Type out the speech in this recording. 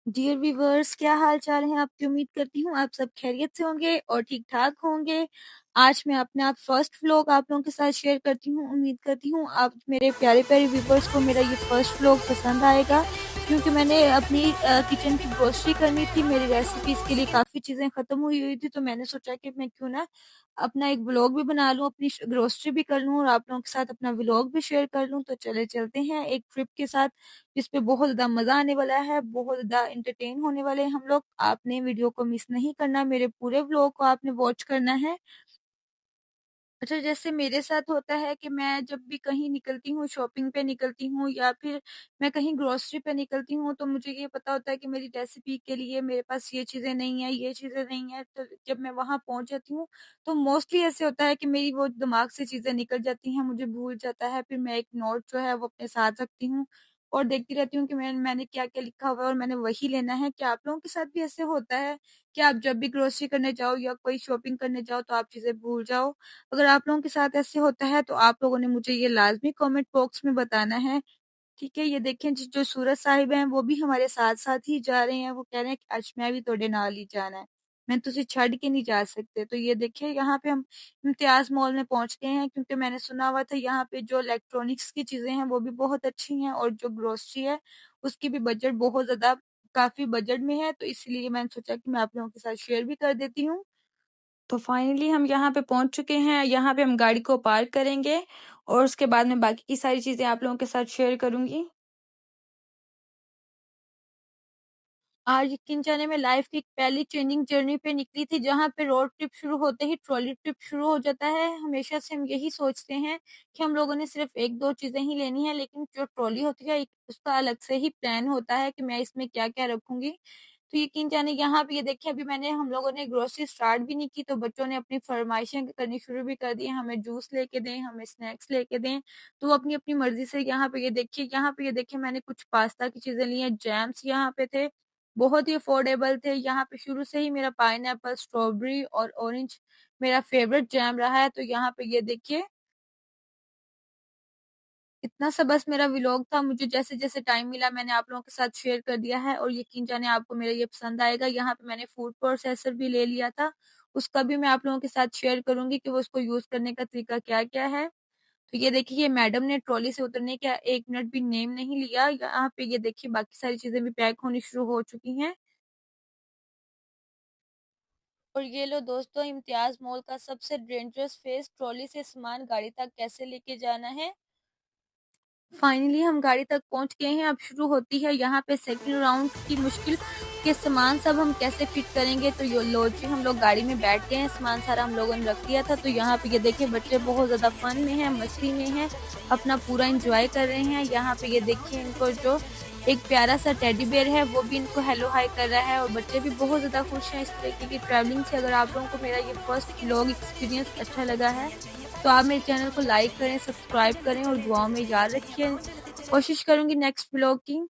Dear viewers, क्या हाल चाल है आपकी? उम्मीद करती हूँ आप सब खैरियत से होंगे और ठीक ठाक होंगे। आज मैं अपना फर्स्ट व्लॉग आप लोगों के साथ शेयर करती हूँ। उम्मीद करती हूँ आप मेरे प्यारे प्यारे व्यूअर्स को मेरा ये फर्स्ट व्लॉग पसंद आएगा, क्योंकि मैंने अपनी किचन की ग्रोसरी करनी थी। मेरी रेसिपीज के लिए काफ़ी चीज़ें ख़त्म हुई हुई थी, तो मैंने सोचा कि मैं क्यों ना अपना एक व्लॉग भी बना लूँ, अपनी ग्रोसरी भी कर लूँ और आप लोगों के साथ अपना व्लॉग भी शेयर कर लूँ। तो चले चलते हैं एक ट्रिप के साथ, जिसपे बहुत ज़्यादा मज़ा आने वाला है, बहुत ज़्यादा एंटरटेन होने वाले हैं हम लोग। आपने वीडियो को मिस नहीं करना, मेरे पूरे व्लॉग को आपने वॉच करना है। अच्छा, जैसे मेरे साथ होता है कि मैं जब भी कहीं निकलती हूँ, शॉपिंग पे निकलती हूँ या फिर मैं कहीं ग्रोसरी पे निकलती हूँ, तो मुझे ये पता होता है कि मेरी रेसिपी के लिए मेरे पास ये चीज़ें नहीं है, ये चीज़ें नहीं है। तो जब मैं वहाँ पहुँच जाती हूँ, तो मोस्टली ऐसे होता है कि मेरी वो दिमाग से चीज़ें निकल जाती हैं, मुझे भूल जाता है। फिर मैं एक नोट जो है वो अपने साथ रखती हूँ और देखती रहती हूँ कि मैंने क्या-क्या लिखा हुआ है और मैंने वही लेना है। क्या आप लोगों के साथ भी ऐसे होता है कि आप जब भी ग्रोसरी करने जाओ या कोई शॉपिंग करने जाओ, तो आप चीज़ें भूल जाओ? अगर आप लोगों के साथ ऐसे होता है, तो आप लोगों ने मुझे ये लाज़मी कमेंट बॉक्स में बताना है, ठीक है? ये देखें जो सूरज साहिब हैं, वो भी हमारे साथ-साथ ही जा रहे हैं। वो कह रहे हैं कि आज मैं भी तोड़े नाल ही जाना है, मैं तुझे छड्ड के नहीं जा सकते। तो ये देखिए, यहाँ पे हम इम्तियाज़ मॉल में पहुँच गए हैं, क्योंकि मैंने सुना हुआ था यहाँ पे जो इलेक्ट्रॉनिक्स की चीज़ें हैं, वो भी बहुत अच्छी हैं और जो ग्रोसरी है, उसकी भी बजट बहुत ज़्यादा काफ़ी बजट में है। तो इसलिए मैंने सोचा कि मैं आप लोगों के साथ शेयर भी कर देती हूँ। तो फाइनली हम यहाँ पे पहुँच चुके हैं। यहाँ पे हम गाड़ी को पार्क करेंगे और उसके बाद मैं बाकी की सारी चीज़ें आप लोगों के साथ शेयर करूँगी। आज यकीन जाने मैं लाइफ की एक पहली चेंजिंग जर्नी पे निकली थी, जहाँ पे रोड ट्रिप शुरू होते ही ट्रॉली ट्रिप शुरू हो जाता है। हमेशा से हम यही सोचते हैं कि हम लोगों ने सिर्फ 1-2 चीज़ें ही लेनी है, लेकिन जो ट्रॉली होती है, एक उसका अलग से ही प्लान होता है कि मैं इसमें क्या-क्या रखूँगी। तो यकीन जाने यहाँ पे ये देखिए, अभी मैंने हम लोगों ने ग्रोसरी स्टार्ट भी नहीं की, तो बच्चों ने अपनी फ़रमाइशें करनी शुरू भी कर दी हैं, हमें जूस लेके दें, हमें स्नैक्स लेके दें। तो वो अपनी-अपनी मर्ज़ी से यहाँ पे ये देखिए मैंने कुछ पास्ता की चीज़ें ली हैं, जैम्स यहाँ पे थे, बहुत ही अफोर्डेबल थे। यहाँ पे शुरू से ही मेरा पाइनएप्पल, स्ट्रॉबेरी और ऑरेंज मेरा फ़ेवरेट जैम रहा है। तो यहाँ पे ये देखिए, इतना सा बस मेरा व्लॉग था। मुझे जैसे-जैसे टाइम मिला मैंने आप लोगों के साथ शेयर कर दिया है और यकीन जाने आपको मेरा ये पसंद आएगा। यहाँ पे मैंने फूड प्रोसेसर भी ले लिया था, उसका भी मैं आप लोगों के साथ शेयर करूँगी कि वो उसको यूज़ करने का तरीका क्या-क्या है। तो ये देखिए, ये मैडम ने ट्रॉली से उतरने का 1 मिनट भी नेम नहीं लिया। यहाँ पे ये देखिए बाकी सारी चीज़ें भी पैक होनी शुरू हो चुकी हैं। और ये लो दोस्तों, इम्तियाज़ मॉल का सबसे डेंजरस फेज़, ट्रॉली से सामान गाड़ी तक कैसे लेके जाना है। फाइनली हम गाड़ी तक पहुँच गए हैं। अब शुरू होती है यहाँ पे सेकंड राउंड की मुश्किल, कि सामान सब हम कैसे फिट करेंगे। तो यो लो जी, हम लोग गाड़ी में बैठ गए हैं, सामान सारा हम लोगों ने रख दिया था। तो यहाँ पे ये देखिए बच्चे बहुत ज़्यादा फन में हैं, मस्ती में हैं, अपना पूरा एन्जॉय कर रहे हैं। यहाँ पे ये देखिए, इनको जो एक प्यारा-सा टेडी बियर है, वो भी इनको हेलो हाय कर रहा है और बच्चे भी बहुत ज़्यादा खुश हैं इस तरीके की ट्रैवलिंग से। अगर आप लोगों को मेरा ये फर्स्ट व्लॉग एक्सपीरियंस अच्छा लगा है, तो आप मेरे चैनल को लाइक करें, सब्सक्राइब करें और दुआओं में याद रखिए। कोशिश करूँगी नेक्स्ट व्लॉग की।